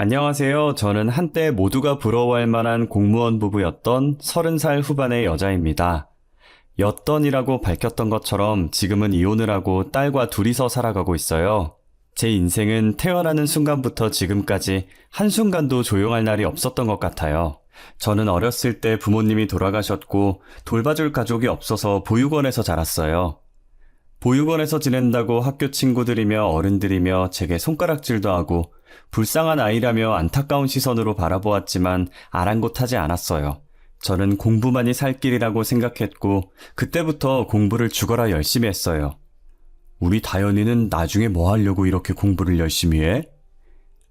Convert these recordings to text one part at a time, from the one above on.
안녕하세요. 저는 한때 모두가 부러워할 만한 공무원 부부였던 30살 후반의 여자입니다. 였던이라고 밝혔던 것처럼 지금은 이혼을 하고 딸과 둘이서 살아가고 있어요. 제 인생은 태어나는 순간부터 지금까지 한순간도 조용할 날이 없었던 것 같아요. 저는 어렸을 때 부모님이 돌아가셨고 돌봐줄 가족이 없어서 보육원에서 자랐어요. 보육원에서 지낸다고 학교 친구들이며 어른들이며 제게 손가락질도 하고 불쌍한 아이라며 안타까운 시선으로 바라보았지만 아랑곳하지 않았어요. 저는 공부만이 살 길이라고 생각했고 그때부터 공부를 죽어라 열심히 했어요. 우리 다현이는 나중에 뭐 하려고 이렇게 공부를 열심히 해?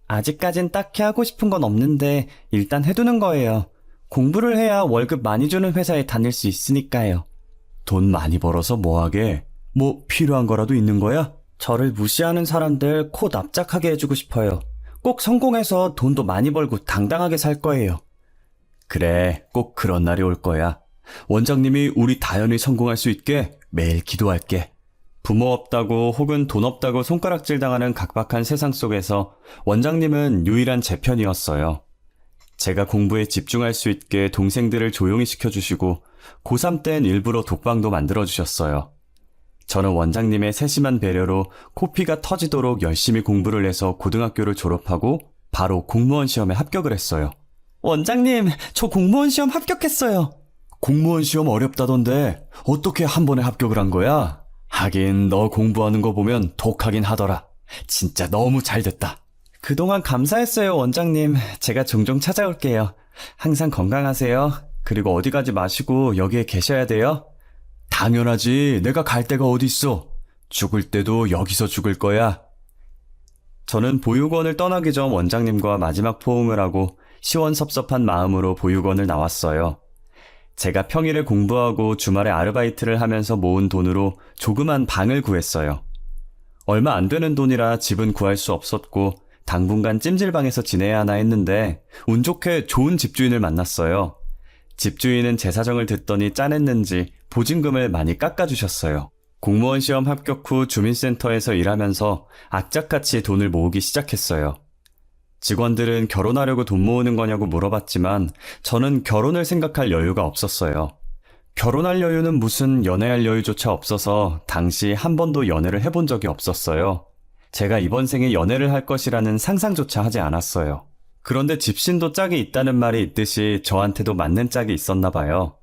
아직까진 딱히 하고 싶은 건 없는데 일단 해두는 거예요. 공부를 해야 월급 많이 주는 회사에 다닐 수 있으니까요. 돈 많이 벌어서 뭐 하게? 뭐 필요한 거라도 있는 거야? 저를 무시하는 사람들 코 납작하게 해주고 싶어요. 꼭 성공해서 돈도 많이 벌고 당당하게 살 거예요. 그래, 꼭 그런 날이 올 거야. 원장님이 우리 다현이 성공할 수 있게 매일 기도할게. 부모 없다고 혹은 돈 없다고 손가락질 당하는 각박한 세상 속에서 원장님은 유일한 제 편이었어요. 제가 공부에 집중할 수 있게 동생들을 조용히 시켜주시고 고3 땐 일부러 독방도 만들어주셨어요. 저는 원장님의 세심한 배려로 코피가 터지도록 열심히 공부를 해서 고등학교를 졸업하고 바로 공무원 시험에 합격을 했어요. 원장님, 저 공무원 시험 합격했어요. 공무원 시험 어렵다던데 어떻게 한 번에 합격을 한 거야? 하긴 너 공부하는 거 보면 독하긴 하더라. 진짜 너무 잘 됐다. 그동안 감사했어요, 원장님. 제가 종종 찾아올게요. 항상 건강하세요. 그리고 어디 가지 마시고 여기에 계셔야 돼요. 당연하지. 내가 갈 데가 어디 있어. 죽을 때도 여기서 죽을 거야. 저는 보육원을 떠나기 전 원장님과 마지막 포옹을 하고 시원섭섭한 마음으로 보육원을 나왔어요. 제가 평일에 공부하고 주말에 아르바이트를 하면서 모은 돈으로 조그만 방을 구했어요. 얼마 안 되는 돈이라 집은 구할 수 없었고 당분간 찜질방에서 지내야 하나 했는데 운 좋게 좋은 집주인을 만났어요. 집주인은 제 사정을 듣더니 짠했는지 보증금을 많이 깎아주셨어요. 공무원 시험 합격 후 주민센터에서 일하면서 악착같이 돈을 모으기 시작했어요. 직원들은 결혼하려고 돈 모으는 거냐고 물어봤지만 저는 결혼을 생각할 여유가 없었어요. 결혼할 여유는 무슨 연애할 여유조차 없어서 당시 한 번도 연애를 해본 적이 없었어요. 제가 이번 생에 연애를 할 것이라는 상상조차 하지 않았어요. 그런데 집신도 짝이 있다는 말이 있듯이 저한테도 맞는 짝이 있었나 봐요.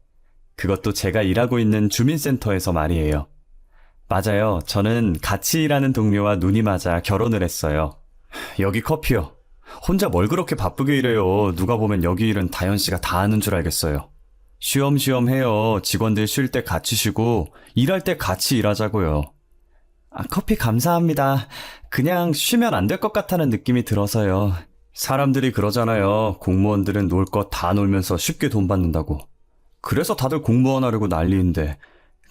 그것도 제가 일하고 있는 주민센터에서 말이에요. 맞아요. 저는 같이 일하는 동료와 눈이 맞아 결혼을 했어요. 여기 커피요. 혼자 뭘 그렇게 바쁘게 일해요. 누가 보면 여기 일은 다현 씨가 다 하는 줄 알겠어요. 쉬엄쉬엄 해요. 직원들 쉴 때 같이 쉬고 일할 때 같이 일하자고요. 커피 감사합니다. 그냥 쉬면 안 될 것 같다는 느낌이 들어서요. 사람들이 그러잖아요. 공무원들은 놀 거 다 놀면서 쉽게 돈 받는다고. 그래서 다들 공무원 하려고 난리인데.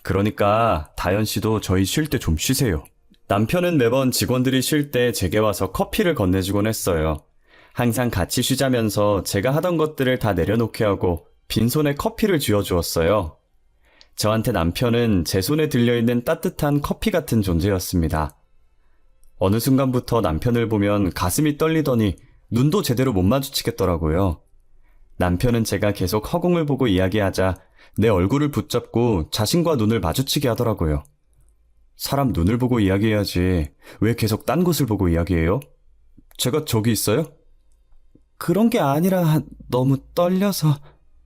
그러니까 다현 씨도 저희 쉴 때 좀 쉬세요. 남편은 매번 직원들이 쉴 때 제게 와서 커피를 건네주곤 했어요. 항상 같이 쉬자면서 제가 하던 것들을 다 내려놓게 하고 빈손에 커피를 쥐어주었어요. 저한테 남편은 제 손에 들려있는 따뜻한 커피 같은 존재였습니다. 어느 순간부터 남편을 보면 가슴이 떨리더니 눈도 제대로 못 마주치겠더라고요. 남편은 제가 계속 허공을 보고 이야기하자 내 얼굴을 붙잡고 자신과 눈을 마주치게 하더라고요. 사람 눈을 보고 이야기해야지. 왜 계속 딴 곳을 보고 이야기해요? 제가 저기 있어요? 그런 게 아니라 너무 떨려서.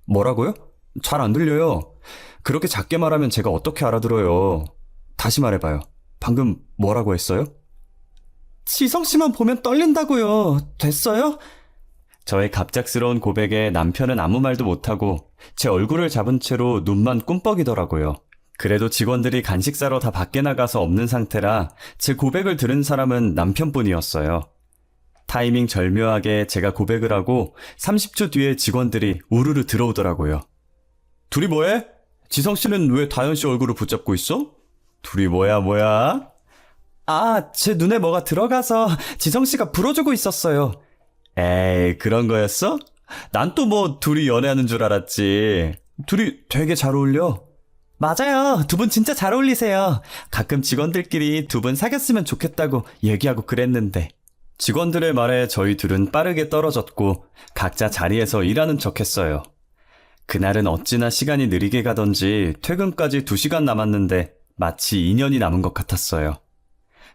뭐라고요? 잘 안 들려요. 그렇게 작게 말하면 제가 어떻게 알아들어요. 다시 말해봐요. 방금 뭐라고 했어요? 지성 씨만 보면 떨린다고요. 됐어요? 저의 갑작스러운 고백에 남편은 아무 말도 못하고 제 얼굴을 잡은 채로 눈만 꿈뻑이더라고요. 그래도 직원들이 간식 사러 다 밖에 나가서 없는 상태라 제 고백을 들은 사람은 남편뿐이었어요. 타이밍 절묘하게 제가 고백을 하고 30초 뒤에 직원들이 우르르 들어오더라고요. 둘이 뭐해? 지성 씨는 왜 다현 씨 얼굴을 붙잡고 있어? 둘이 뭐야? 제 눈에 뭐가 들어가서 지성 씨가 불어주고 있었어요. 에이, 그런 거였어? 난 또 뭐 둘이 연애하는 줄 알았지. 둘이 되게 잘 어울려. 맞아요. 두 분 진짜 잘 어울리세요. 가끔 직원들끼리 두 분 사귀었으면 좋겠다고 얘기하고 그랬는데. 직원들의 말에 저희 둘은 빠르게 떨어졌고 각자 자리에서 일하는 척 했어요. 그날은 어찌나 시간이 느리게 가던지 퇴근까지 2시간 남았는데 마치 2년이 남은 것 같았어요.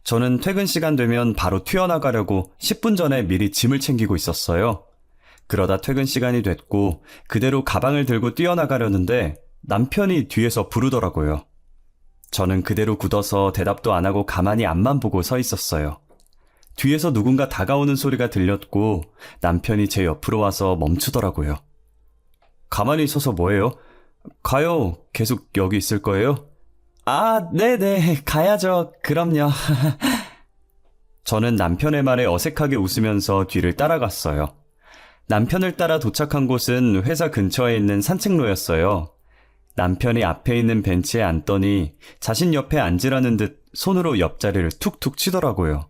저는 퇴근 시간 되면 바로 튀어나가려고 10분 전에 미리 짐을 챙기고 있었어요. 그러다 퇴근 시간이 됐고 그대로 가방을 들고 뛰어나가려는데 남편이 뒤에서 부르더라고요. 저는 그대로 굳어서 대답도 안 하고 가만히 앞만 보고 서 있었어요. 뒤에서 누군가 다가오는 소리가 들렸고 남편이 제 옆으로 와서 멈추더라고요. 가만히 서서 뭐해요? 가요. 계속 여기 있을 거예요? 아, 네네. 가야죠. 그럼요. 저는 남편의 말에 어색하게 웃으면서 뒤를 따라갔어요. 남편을 따라 도착한 곳은 회사 근처에 있는 산책로였어요. 남편이 앞에 있는 벤치에 앉더니 자신 옆에 앉으라는 듯 손으로 옆자리를 툭툭 치더라고요.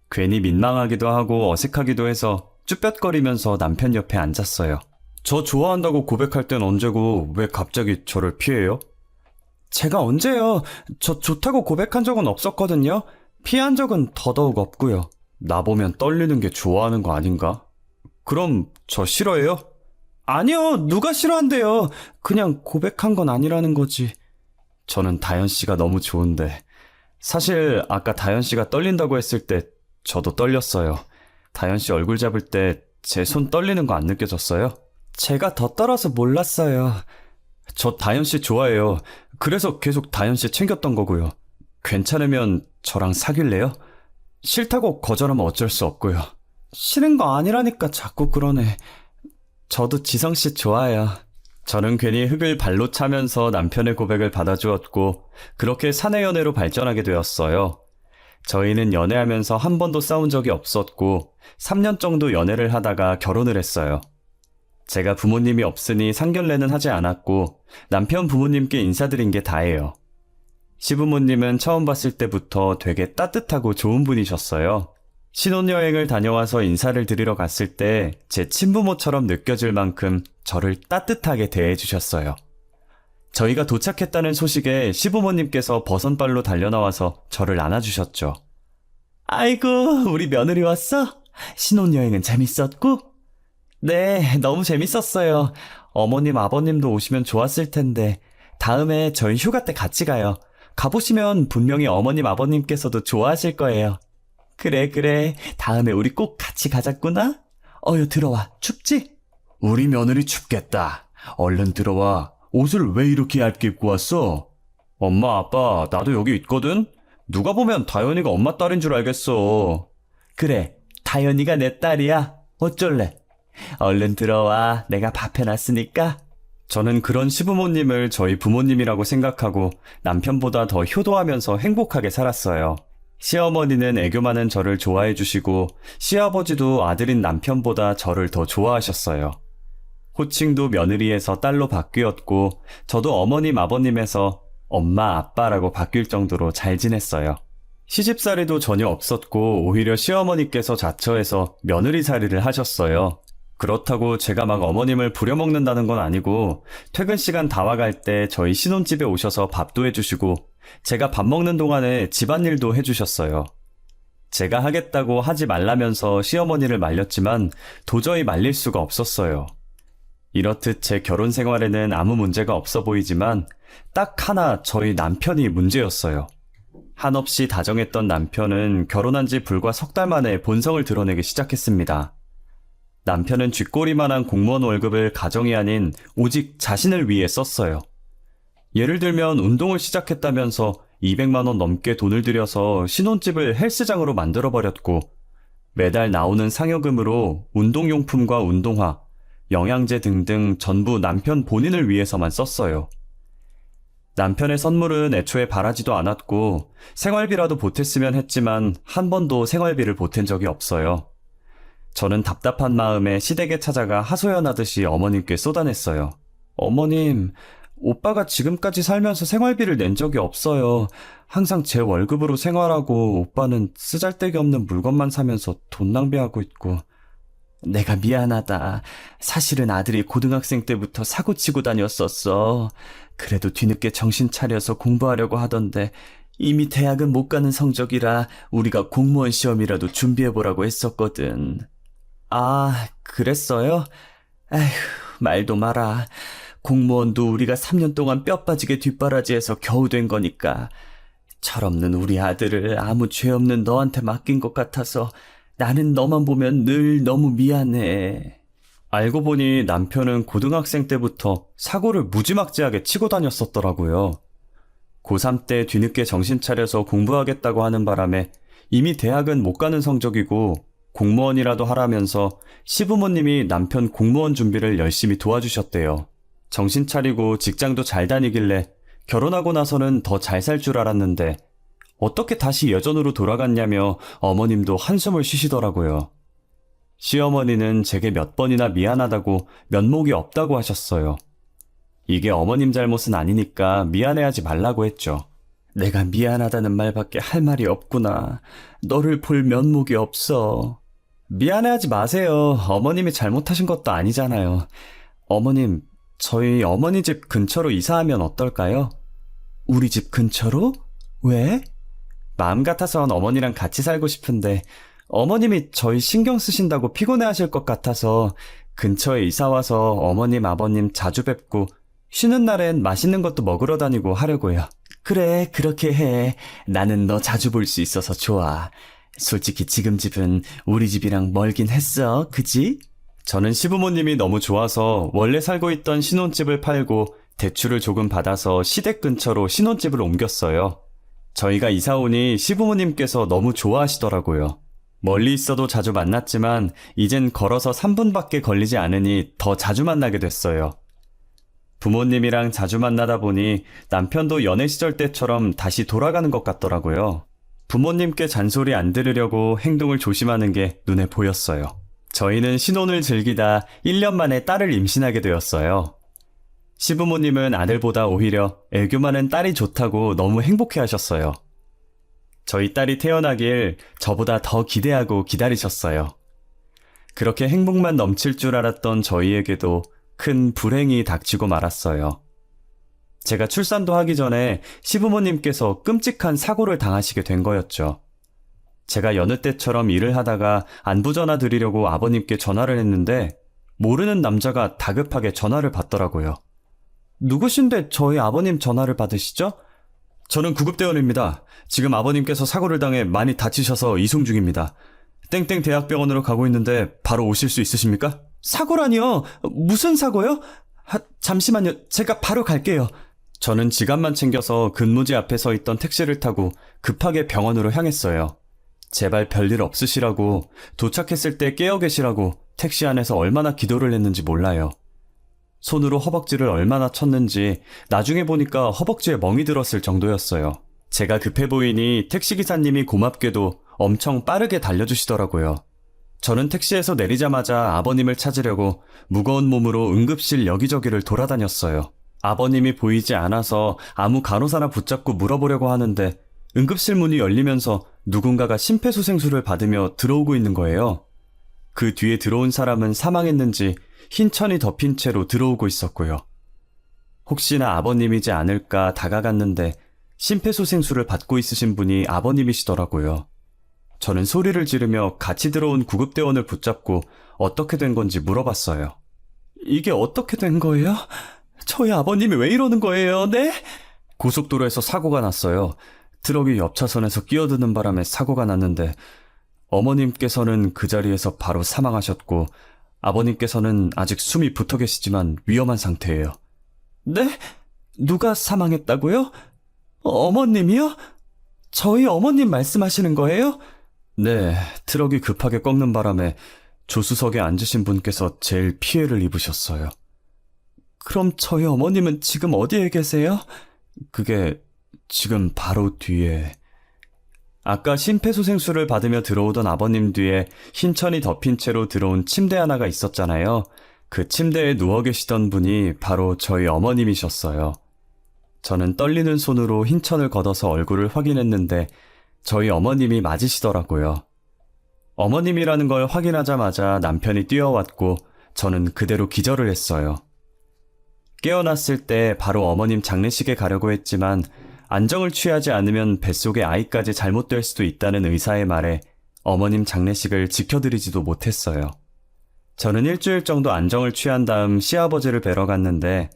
괜히 민망하기도 하고 어색하기도 해서 쭈뼛거리면서 남편 옆에 앉았어요. 저 좋아한다고 고백할 땐 언제고 왜 갑자기 저를 피해요? 제가 언제요? 저 좋다고 고백한 적은 없었거든요. 피한 적은 더더욱 없고요. 나보면 떨리는 게 좋아하는 거 아닌가? 그럼 저 싫어해요? 아니요, 누가 싫어한대요. 그냥 고백한 건 아니라는 거지. 저는 다현 씨가 너무 좋은데. 사실 아까 다현 씨가 떨린다고 했을 때 저도 떨렸어요. 다현 씨 얼굴 잡을 때 제 손 떨리는 거 안 느껴졌어요? 제가 더 떨어서 몰랐어요. 저 다현 씨 좋아해요. 그래서 계속 다현 씨 챙겼던 거고요. 괜찮으면 저랑 사귈래요? 싫다고 거절하면 어쩔 수 없고요. 싫은 거 아니라니까 자꾸 그러네. 저도 지성 씨 좋아해요. 저는 괜히 흙을 발로 차면서 남편의 고백을 받아주었고 그렇게 사내 연애로 발전하게 되었어요. 저희는 연애하면서 한 번도 싸운 적이 없었고 3년 정도 연애를 하다가 결혼을 했어요. 제가 부모님이 없으니 상견례는 하지 않았고 남편 부모님께 인사드린 게 다예요. 시부모님은 처음 봤을 때부터 되게 따뜻하고 좋은 분이셨어요. 신혼여행을 다녀와서 인사를 드리러 갔을 때 제 친부모처럼 느껴질 만큼 저를 따뜻하게 대해주셨어요. 저희가 도착했다는 소식에 시부모님께서 버선발로 달려나와서 저를 안아주셨죠. 아이고, 우리 며느리 왔어? 신혼여행은 재밌었고? 네, 너무 재밌었어요. 어머님, 아버님도 오시면 좋았을 텐데 다음에 저희 휴가 때 같이 가요. 가보시면 분명히 어머님, 아버님께서도 좋아하실 거예요. 그래. 다음에 우리 꼭 같이 가자꾸나? 어여 들어와. 춥지? 우리 며느리 춥겠다. 얼른 들어와. 옷을 왜 이렇게 얇게 입고 왔어? 엄마, 아빠, 나도 여기 있거든? 누가 보면 다현이가 엄마 딸인 줄 알겠어. 그래, 다현이가 내 딸이야. 어쩔래? 얼른 들어와. 내가 밥 해놨으니까. 저는 그런 시부모님을 저희 부모님이라고 생각하고 남편보다 더 효도하면서 행복하게 살았어요. 시어머니는 애교 많은 저를 좋아해 주시고 시아버지도 아들인 남편보다 저를 더 좋아하셨어요. 호칭도 며느리에서 딸로 바뀌었고 저도 어머님 아버님에서 엄마 아빠라고 바뀔 정도로 잘 지냈어요. 시집살이도 전혀 없었고 오히려 시어머니께서 자처해서 며느리살이를 하셨어요. 그렇다고 제가 막 어머님을 부려먹는다는 건 아니고 퇴근 시간 다 와갈 때 저희 신혼집에 오셔서 밥도 해주시고 제가 밥 먹는 동안에 집안일도 해주셨어요. 제가 하겠다고 하지 말라면서 시어머니를 말렸지만 도저히 말릴 수가 없었어요. 이렇듯 제 결혼 생활에는 아무 문제가 없어 보이지만 딱 하나 저희 남편이 문제였어요. 한없이 다정했던 남편은 결혼한 지 불과 3달 만에 본성을 드러내기 시작했습니다. 남편은 쥐꼬리만한 공무원 월급을 가정이 아닌 오직 자신을 위해 썼어요. 예를 들면 운동을 시작했다면서 200만 원 넘게 돈을 들여서 신혼집을 헬스장으로 만들어버렸고 매달 나오는 상여금으로 운동용품과 운동화, 영양제 등등 전부 남편 본인을 위해서만 썼어요. 남편의 선물은 애초에 바라지도 않았고 생활비라도 보탰으면 했지만 한 번도 생활비를 보탠 적이 없어요. 저는 답답한 마음에 시댁에 찾아가 하소연하듯이 어머님께 쏟아냈어요. 어머님, 오빠가 지금까지 살면서 생활비를 낸 적이 없어요. 항상 제 월급으로 생활하고 오빠는 쓰잘데기 없는 물건만 사면서 돈 낭비하고 있고. 내가 미안하다. 사실은 아들이 고등학생 때부터 사고치고 다녔었어. 그래도 뒤늦게 정신 차려서 공부하려고 하던데 이미 대학은 못 가는 성적이라 우리가 공무원 시험이라도 준비해보라고 했었거든. 아, 그랬어요? 에휴, 말도 마라. 공무원도 우리가 3년 동안 뼈 빠지게 뒷바라지해서 겨우 된 거니까. 철없는 우리 아들을 아무 죄 없는 너한테 맡긴 것 같아서 나는 너만 보면 늘 너무 미안해. 알고 보니 남편은 고등학생 때부터 사고를 무지막지하게 치고 다녔었더라고요. 고3 때 뒤늦게 정신 차려서 공부하겠다고 하는 바람에 이미 대학은 못 가는 성적이고 공무원이라도 하라면서 시부모님이 남편 공무원 준비를 열심히 도와주셨대요. 정신 차리고 직장도 잘 다니길래 결혼하고 나서는 더 잘 살 줄 알았는데 어떻게 다시 예전으로 돌아갔냐며 어머님도 한숨을 쉬시더라고요. 시어머니는 제게 몇 번이나 미안하다고 면목이 없다고 하셨어요. 이게 어머님 잘못은 아니니까 미안해하지 말라고 했죠. 내가 미안하다는 말밖에 할 말이 없구나. 너를 볼 면목이 없어. 미안해하지 마세요. 어머님이 잘못하신 것도 아니잖아요. 어머님, 저희 어머니 집 근처로 이사하면 어떨까요? 우리 집 근처로? 왜? 마음 같아선 어머니랑 같이 살고 싶은데 어머님이 저희 신경 쓰신다고 피곤해하실 것 같아서 근처에 이사와서 어머님, 아버님 자주 뵙고 쉬는 날엔 맛있는 것도 먹으러 다니고 하려고요. 그래, 그렇게 해. 나는 너 자주 볼 수 있어서 좋아. 솔직히 지금 집은 우리 집이랑 멀긴 했어, 그지? 저는 시부모님이 너무 좋아서 원래 살고 있던 신혼집을 팔고 대출을 조금 받아서 시댁 근처로 신혼집을 옮겼어요. 저희가 이사 오니 시부모님께서 너무 좋아하시더라고요. 멀리 있어도 자주 만났지만 이젠 걸어서 3분밖에 걸리지 않으니 더 자주 만나게 됐어요. 부모님이랑 자주 만나다 보니 남편도 연애 시절 때처럼 다시 돌아가는 것 같더라고요. 부모님께 잔소리 안 들으려고 행동을 조심하는 게 눈에 보였어요. 저희는 신혼을 즐기다 1년 만에 딸을 임신하게 되었어요. 시부모님은 아들보다 오히려 애교 많은 딸이 좋다고 너무 행복해 하셨어요. 저희 딸이 태어나길 저보다 더 기대하고 기다리셨어요. 그렇게 행복만 넘칠 줄 알았던 저희에게도 큰 불행이 닥치고 말았어요. 제가 출산도 하기 전에 시부모님께서 끔찍한 사고를 당하시게 된 거였죠. 제가 여느 때처럼 일을 하다가 안부 전화 드리려고 아버님께 전화를 했는데 모르는 남자가 다급하게 전화를 받더라고요. 누구신데 저희 아버님 전화를 받으시죠? 저는 구급대원입니다. 지금 아버님께서 사고를 당해 많이 다치셔서 이송 중입니다. 땡땡 대학병원으로 가고 있는데 바로 오실 수 있으십니까? 사고라니요? 무슨 사고요? 잠시만요. 제가 바로 갈게요. 저는 지갑만 챙겨서 근무지 앞에 서 있던 택시를 타고 급하게 병원으로 향했어요. 제발 별일 없으시라고, 도착했을 때 깨어 계시라고 택시 안에서 얼마나 기도를 했는지 몰라요. 손으로 허벅지를 얼마나 쳤는지 나중에 보니까 허벅지에 멍이 들었을 정도였어요. 제가 급해 보이니 택시기사님이 고맙게도 엄청 빠르게 달려주시더라고요. 저는 택시에서 내리자마자 아버님을 찾으려고 무거운 몸으로 응급실 여기저기를 돌아다녔어요. 아버님이 보이지 않아서 아무 간호사나 붙잡고 물어보려고 하는데 응급실 문이 열리면서 누군가가 심폐소생술을 받으며 들어오고 있는 거예요. 그 뒤에 들어온 사람은 사망했는지 흰 천이 덮인 채로 들어오고 있었고요. 혹시나 아버님이지 않을까 다가갔는데 심폐소생술을 받고 있으신 분이 아버님이시더라고요. 저는 소리를 지르며 같이 들어온 구급대원을 붙잡고 어떻게 된 건지 물어봤어요. 이게 어떻게 된 거예요? 저희 아버님이 왜 이러는 거예요, 네? 고속도로에서 사고가 났어요. 트럭이 옆차선에서 끼어드는 바람에 사고가 났는데 어머님께서는 그 자리에서 바로 사망하셨고 아버님께서는 아직 숨이 붙어 계시지만 위험한 상태예요. 네? 누가 사망했다고요? 어머님이요? 저희 어머님 말씀하시는 거예요? 네, 트럭이 급하게 꺾는 바람에 조수석에 앉으신 분께서 제일 피해를 입으셨어요. 그럼 저희 어머님은 지금 어디에 계세요? 그게 지금 바로 뒤에... 아까 심폐소생술을 받으며 들어오던 아버님 뒤에 흰천이 덮인 채로 들어온 침대 하나가 있었잖아요. 그 침대에 누워 계시던 분이 바로 저희 어머님이셨어요. 저는 떨리는 손으로 흰천을 걷어서 얼굴을 확인했는데 저희 어머님이 맞으시더라고요. 어머님이라는 걸 확인하자마자 남편이 뛰어왔고 저는 그대로 기절을 했어요. 깨어났을 때 바로 어머님 장례식에 가려고 했지만 안정을 취하지 않으면 뱃속의 아이까지 잘못될 수도 있다는 의사의 말에 어머님 장례식을 지켜드리지도 못했어요. 저는 일주일 정도 안정을 취한 다음 시아버지를 뵈러 갔는데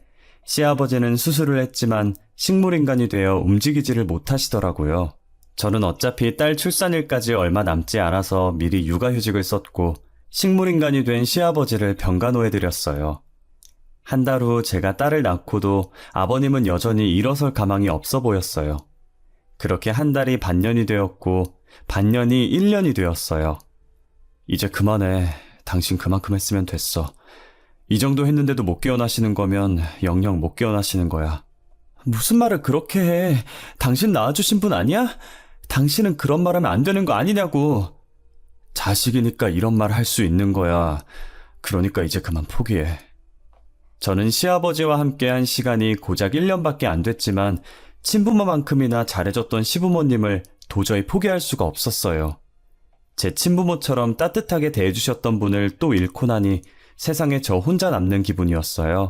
시아버지는 수술을 했지만 식물인간이 되어 움직이지를 못하시더라고요. 저는 어차피 딸 출산일까지 얼마 남지 않아서 미리 육아휴직을 썼고 식물인간이 된 시아버지를 병간호해드렸어요. 한 달 후 제가 딸을 낳고도 아버님은 여전히 일어설 가망이 없어 보였어요. 그렇게 한 달이 반년이 되었고 반년이 1년이 되었어요. 이제 그만해. 당신 그만큼 했으면 됐어. 이 정도 했는데도 못 깨어나시는 거면 영영 못 깨어나시는 거야. 무슨 말을 그렇게 해. 당신 낳아주신 분 아니야? 당신은 그런 말 하면 안 되는 거 아니냐고. 자식이니까 이런 말 할 수 있는 거야. 그러니까 이제 그만 포기해. 저는 시아버지와 함께한 시간이 고작 1년밖에 안 됐지만 친부모만큼이나 잘해줬던 시부모님을 도저히 포기할 수가 없었어요. 제 친부모처럼 따뜻하게 대해주셨던 분을 또 잃고 나니 세상에 저 혼자 남는 기분이었어요.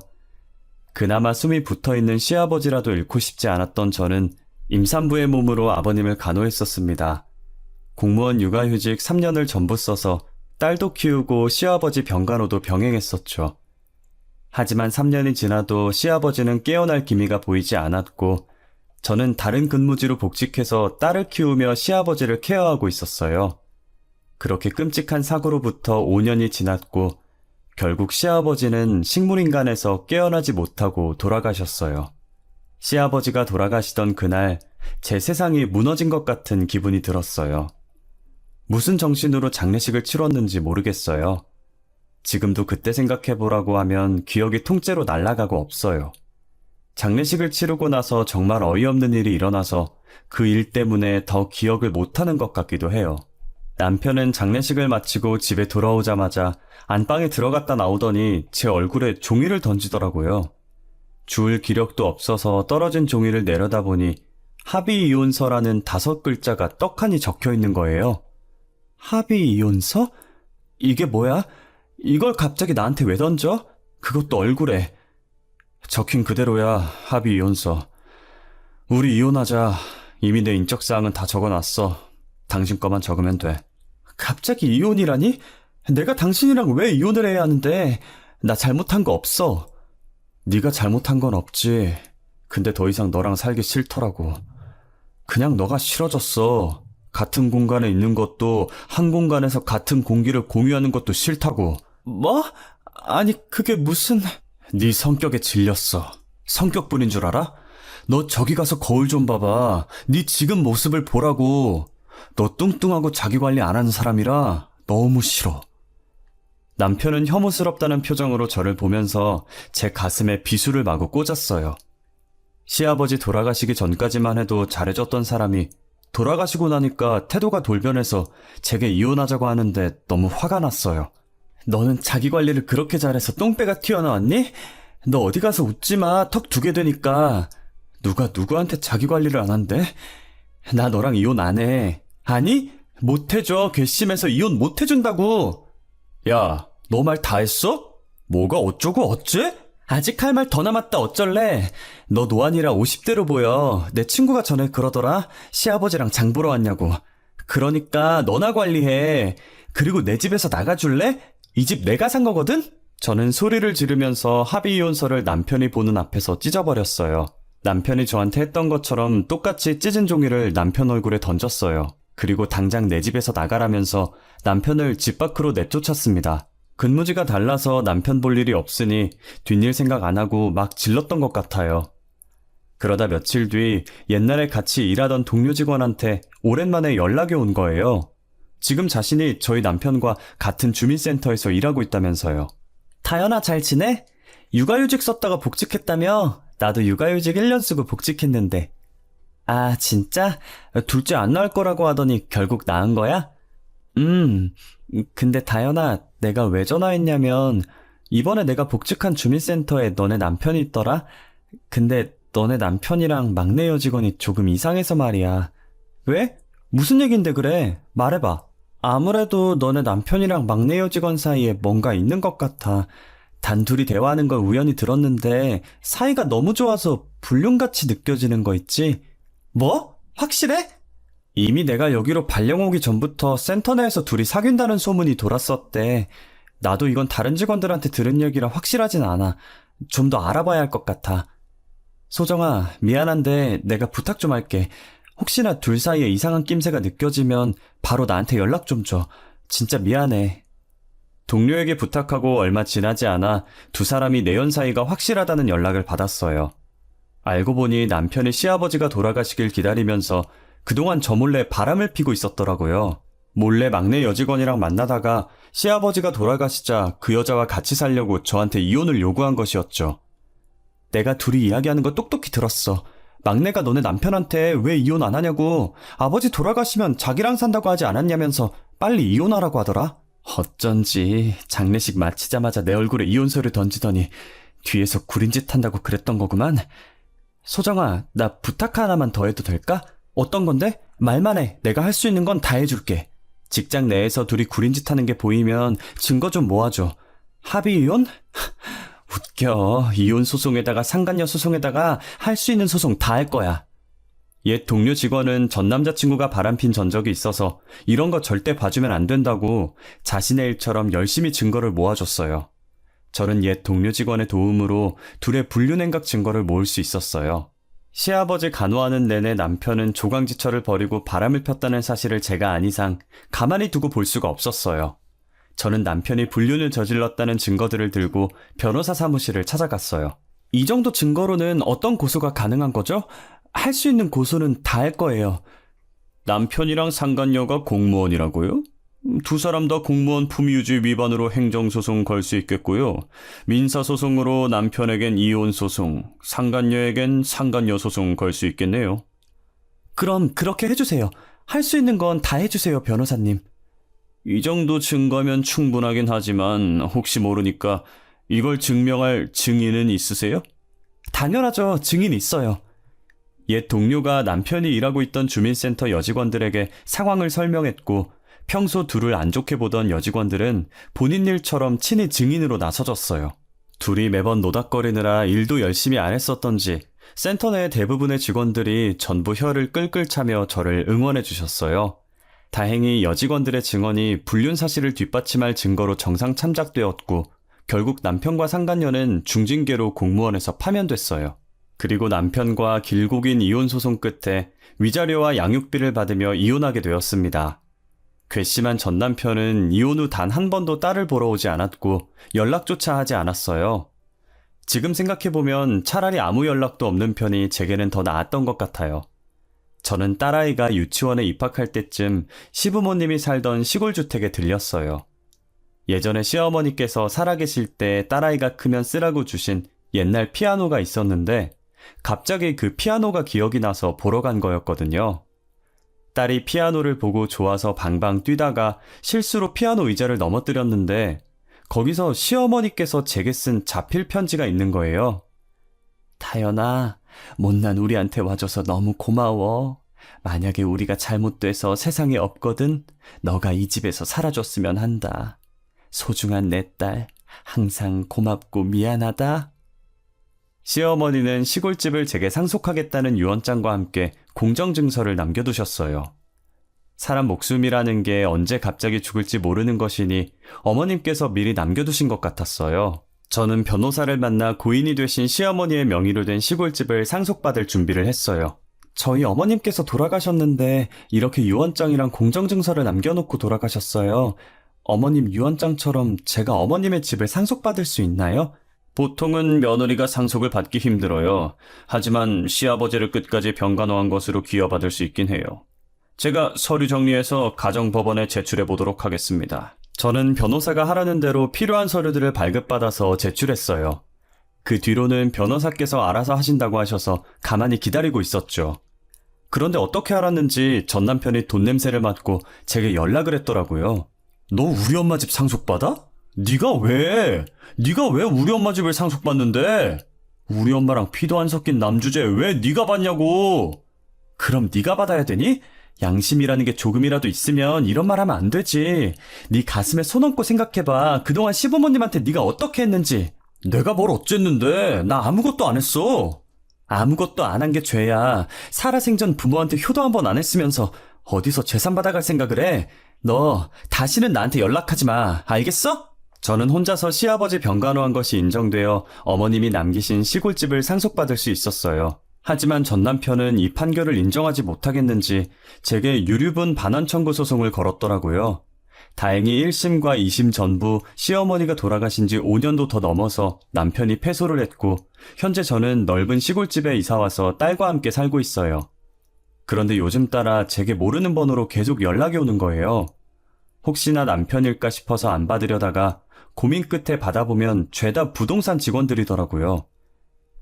그나마 숨이 붙어있는 시아버지라도 잃고 싶지 않았던 저는 임산부의 몸으로 아버님을 간호했었습니다. 공무원 육아휴직 3년을 전부 써서 딸도 키우고 시아버지 병간호도 병행했었죠. 하지만 3년이 지나도 시아버지는 깨어날 기미가 보이지 않았고 저는 다른 근무지로 복직해서 딸을 키우며 시아버지를 케어하고 있었어요. 그렇게 끔찍한 사고로부터 5년이 지났고 결국 시아버지는 식물인간에서 깨어나지 못하고 돌아가셨어요. 시아버지가 돌아가시던 그날 제 세상이 무너진 것 같은 기분이 들었어요. 무슨 정신으로 장례식을 치렀는지 모르겠어요. 지금도 그때 생각해보라고 하면 기억이 통째로 날아가고 없어요. 장례식을 치르고 나서 정말 어이없는 일이 일어나서 그 일 때문에 더 기억을 못하는 것 같기도 해요. 남편은 장례식을 마치고 집에 돌아오자마자 안방에 들어갔다 나오더니 제 얼굴에 종이를 던지더라고요. 주울 기력도 없어서 떨어진 종이를 내려다보니 합의이혼서라는 5글자가 떡하니 적혀있는 거예요. 합의이혼서? 이게 뭐야? 이걸 갑자기 나한테 왜 던져? 그것도 얼굴에. 적힌 그대로야, 합의이혼서. 우리 이혼하자. 이미 내 인적사항은 다 적어놨어. 당신 거만 적으면 돼. 갑자기 이혼이라니? 내가 당신이랑 왜 이혼을 해야 하는데? 나 잘못한 거 없어. 네가 잘못한 건 없지. 근데 더 이상 너랑 살기 싫더라고. 그냥 너가 싫어졌어. 같은 공간에 있는 것도 한 공간에서 같은 공기를 공유하는 것도 싫다고. 뭐? 아니 그게 무슨... 네 성격에 질렸어. 성격뿐인 줄 알아? 너 저기 가서 거울 좀 봐봐. 네 지금 모습을 보라고. 너 뚱뚱하고 자기관리 안 하는 사람이라 너무 싫어. 남편은 혐오스럽다는 표정으로 저를 보면서 제 가슴에 비수를 마구 꽂았어요. 시아버지 돌아가시기 전까지만 해도 잘해줬던 사람이 돌아가시고 나니까 태도가 돌변해서 제게 이혼하자고 하는데 너무 화가 났어요. 너는 자기 관리를 그렇게 잘해서 똥배가 튀어나왔니? 너 어디 가서 웃지 마. 턱 2개 되니까. 누가 누구한테 자기 관리를 안 한대? 나 너랑 이혼 안 해. 아니? 못 해줘. 괘씸해서 이혼 못 해준다고. 야, 너 말 다 했어? 뭐가 어쩌고 어째? 아직 할 말 더 남았다 어쩔래? 너 노안이라 50대로 보여. 내 친구가 전에 그러더라. 시아버지랑 장 보러 왔냐고. 그러니까 너나 관리해. 그리고 내 집에서 나가줄래? 이 집 내가 산 거거든? 저는 소리를 지르면서 합의이혼서를 남편이 보는 앞에서 찢어버렸어요. 남편이 저한테 했던 것처럼 똑같이 찢은 종이를 남편 얼굴에 던졌어요. 그리고 당장 내 집에서 나가라면서 남편을 집 밖으로 내쫓았습니다. 근무지가 달라서 남편 볼 일이 없으니 뒷일 생각 안 하고 막 질렀던 것 같아요. 그러다 며칠 뒤 옛날에 같이 일하던 동료 직원한테 오랜만에 연락이 온 거예요. 지금 자신이 저희 남편과 같은 주민센터에서 일하고 있다면서요. 다현아 잘 지내? 육아휴직 썼다가 복직했다며? 나도 육아휴직 1년 쓰고 복직했는데. 아 진짜? 둘째 안 낳을 거라고 하더니 결국 낳은 거야? 근데 다현아 내가 왜 전화했냐면 이번에 내가 복직한 주민센터에 너네 남편이 있더라? 근데 너네 남편이랑 막내 여직원이 조금 이상해서 말이야. 왜? 무슨 얘긴데 그래? 말해봐. 아무래도 너네 남편이랑 막내 여직원 사이에 뭔가 있는 것 같아. 단둘이 대화하는 걸 우연히 들었는데 사이가 너무 좋아서 불륜같이 느껴지는 거 있지? 뭐? 확실해? 이미 내가 여기로 발령 오기 전부터 센터 내에서 둘이 사귄다는 소문이 돌았었대. 나도 이건 다른 직원들한테 들은 얘기라 확실하진 않아. 좀 더 알아봐야 할 것 같아. 소정아, 미안한데 내가 부탁 좀 할게. 혹시나 둘 사이에 이상한 낌새가 느껴지면 바로 나한테 연락 좀 줘. 진짜 미안해. 동료에게 부탁하고 얼마 지나지 않아 두 사람이 내연 사이가 확실하다는 연락을 받았어요. 알고 보니 남편이 시아버지가 돌아가시길 기다리면서 그동안 저 몰래 바람을 피고 있었더라고요. 몰래 막내 여직원이랑 만나다가 시아버지가 돌아가시자 그 여자와 같이 살려고 저한테 이혼을 요구한 것이었죠. 내가 둘이 이야기하는 거 똑똑히 들었어. 막내가 너네 남편한테 왜 이혼 안 하냐고, 아버지 돌아가시면 자기랑 산다고 하지 않았냐면서 빨리 이혼하라고 하더라. 어쩐지 장례식 마치자마자 내 얼굴에 이혼서를 던지더니 뒤에서 구린짓 한다고 그랬던 거구만. 소정아, 나 부탁 하나만 더 해도 될까? 어떤 건데? 말만 해. 내가 할 수 있는 건 다 해줄게. 직장 내에서 둘이 구린짓 하는 게 보이면 증거 좀 모아줘. 합의 이혼? 웃겨. 이혼 소송에다가 상간녀 소송에다가 할 수 있는 소송 다 할 거야. 옛 동료 직원은 전 남자친구가 바람핀 전적이 있어서 이런 거 절대 봐주면 안 된다고 자신의 일처럼 열심히 증거를 모아줬어요. 저는 옛 동료 직원의 도움으로 둘의 불륜행각 증거를 모을 수 있었어요. 시아버지 간호하는 내내 남편은 조강지처를 벌이고 바람을 폈다는 사실을 제가 안 이상 가만히 두고 볼 수가 없었어요. 저는 남편이 불륜을 저질렀다는 증거들을 들고 변호사 사무실을 찾아갔어요. 이 정도 증거로는 어떤 고소가 가능한 거죠? 할 수 있는 고소는 다 할 거예요. 남편이랑 상간녀가 공무원이라고요? 두 사람 다 공무원 품위유지 위반으로 행정소송 걸 수 있겠고요. 민사소송으로 남편에겐 이혼소송, 상간녀에겐 상간녀 소송 걸 수 있겠네요. 그럼 그렇게 해주세요. 할 수 있는 건 다 해주세요, 변호사님. 이 정도 증거면 충분하긴 하지만 혹시 모르니까 이걸 증명할 증인은 있으세요? 당연하죠. 증인 있어요. 옛 동료가 남편이 일하고 있던 주민센터 여직원들에게 상황을 설명했고 평소 둘을 안 좋게 보던 여직원들은 본인 일처럼 친히 증인으로 나서줬어요. 둘이 매번 노닥거리느라 일도 열심히 안 했었던지 센터 내 대부분의 직원들이 전부 혀를 끌끌 차며 저를 응원해 주셨어요. 다행히 여직원들의 증언이 불륜 사실을 뒷받침할 증거로 정상 참작되었고 결국 남편과 상간녀는 중징계로 공무원에서 파면됐어요. 그리고 남편과 길고 긴 이혼 소송 끝에 위자료와 양육비를 받으며 이혼하게 되었습니다. 괘씸한 전 남편은 이혼 후 단 한 번도 딸을 보러 오지 않았고 연락조차 하지 않았어요. 지금 생각해보면 차라리 아무 연락도 없는 편이 제게는 더 나았던 것 같아요. 저는 딸아이가 유치원에 입학할 때쯤 시부모님이 살던 시골주택에 들렸어요. 예전에 시어머니께서 살아계실 때 딸아이가 크면 쓰라고 주신 옛날 피아노가 있었는데 갑자기 그 피아노가 기억이 나서 보러 간 거였거든요. 딸이 피아노를 보고 좋아서 방방 뛰다가 실수로 피아노 의자를 넘어뜨렸는데 거기서 시어머니께서 제게 쓴 자필 편지가 있는 거예요. 타연아, 못난 우리한테 와줘서 너무 고마워. 만약에 우리가 잘못돼서 세상에 없거든 너가 이 집에서 살아줬으면 한다. 소중한 내 딸, 항상 고맙고 미안하다. 시어머니는 시골집을 제게 상속하겠다는 유언장과 함께 공정증서를 남겨두셨어요. 사람 목숨이라는 게 언제 갑자기 죽을지 모르는 것이니 어머님께서 미리 남겨두신 것 같았어요. 저는 변호사를 만나 고인이 되신 시어머니의 명의로 된 시골집을 상속받을 준비를 했어요. 저희 어머님께서 돌아가셨는데 이렇게 유언장이랑 공정증서를 남겨놓고 돌아가셨어요. 어머님 유언장처럼 제가 어머님의 집을 상속받을 수 있나요? 보통은 며느리가 상속을 받기 힘들어요. 하지만 시아버지를 끝까지 병간호한 것으로 기여받을 수 있긴 해요. 제가 서류 정리해서 가정법원에 제출해 보도록 하겠습니다. 저는 변호사가 하라는 대로 필요한 서류들을 발급받아서 제출했어요. 그 뒤로는 변호사께서 알아서 하신다고 하셔서 가만히 기다리고 있었죠. 그런데 어떻게 알았는지 전 남편이 돈 냄새를 맡고 제게 연락을 했더라고요. 너 우리 엄마 집 상속받아? 네가 왜 우리 엄마 집을 상속받는데? 우리 엄마랑 피도 안 섞인 남주제 왜 네가 받냐고? 그럼 네가 받아야 되니? 양심이라는 게 조금이라도 있으면 이런 말 하면 안 되지. 네 가슴에 손 얹고 생각해봐. 그동안 시부모님한테 네가 어떻게 했는지. 내가 뭘 어쨌는데? 나 아무것도 안 했어. 아무것도 안 한 게 죄야. 살아생전 부모한테 효도 한 번 안 했으면서 어디서 재산 받아갈 생각을 해? 너 다시는 나한테 연락하지 마. 알겠어? 저는 혼자서 시아버지 병간호한 것이 인정되어 어머님이 남기신 시골집을 상속받을 수 있었어요. 하지만 전 남편은 이 판결을 인정하지 못하겠는지 제게 유류분 반환 청구 소송을 걸었더라고요. 다행히 1심과 2심 전부 시어머니가 돌아가신 지 5년도 더 넘어서 남편이 패소를 했고 현재 저는 넓은 시골집에 이사와서 딸과 함께 살고 있어요. 그런데 요즘 따라 제게 모르는 번호로 계속 연락이 오는 거예요. 혹시나 남편일까 싶어서 안 받으려다가 고민 끝에 받아보면 죄다 부동산 직원들이더라고요.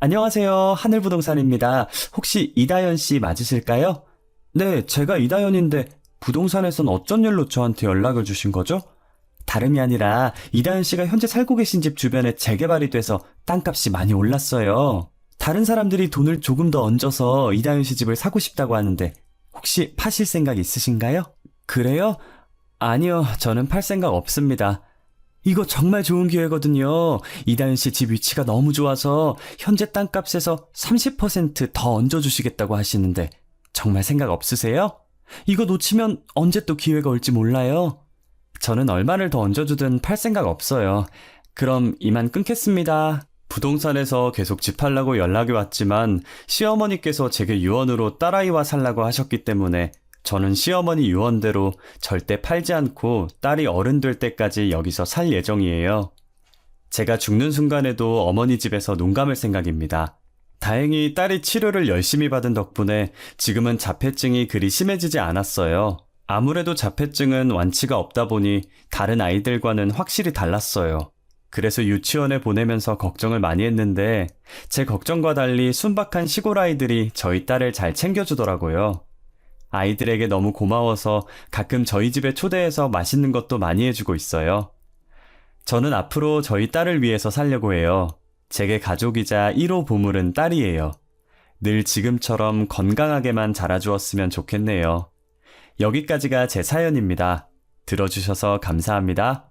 안녕하세요. 하늘부동산입니다. 혹시 이다연 씨 맞으실까요? 네, 제가 이다연인데 부동산에선 어쩐 일로 저한테 연락을 주신 거죠? 다름이 아니라 이다연 씨가 현재 살고 계신 집 주변에 재개발이 돼서 땅값이 많이 올랐어요. 다른 사람들이 돈을 조금 더 얹어서 이다연 씨 집을 사고 싶다고 하는데 혹시 파실 생각 있으신가요? 그래요? 아니요, 저는 팔 생각 없습니다. 이거 정말 좋은 기회거든요. 이다연 씨 집 위치가 너무 좋아서 현재 땅값에서 30%더 얹어주시겠다고 하시는데 정말 생각 없으세요? 이거 놓치면 언제 또 기회가 올지 몰라요. 저는 얼마를 더 얹어주든 팔 생각 없어요. 그럼 이만 끊겠습니다. 부동산에서 계속 집 팔라고 연락이 왔지만 시어머니께서 제게 유언으로 딸아이와 살라고 하셨기 때문에 저는 시어머니 유언대로 절대 팔지 않고 딸이 어른 될 때까지 여기서 살 예정이에요. 제가 죽는 순간에도 어머니 집에서 눈 감을 생각입니다. 다행히 딸이 치료를 열심히 받은 덕분에 지금은 자폐증이 그리 심해지지 않았어요. 아무래도 자폐증은 완치가 없다 보니 다른 아이들과는 확실히 달랐어요. 그래서 유치원에 보내면서 걱정을 많이 했는데 제 걱정과 달리 순박한 시골 아이들이 저희 딸을 잘 챙겨주더라고요. 아이들에게 너무 고마워서 가끔 저희 집에 초대해서 맛있는 것도 많이 해주고 있어요. 저는 앞으로 저희 딸을 위해서 살려고 해요. 제게 가족이자 1호 보물은 딸이에요. 늘 지금처럼 건강하게만 자라주었으면 좋겠네요. 여기까지가 제 사연입니다. 들어주셔서 감사합니다.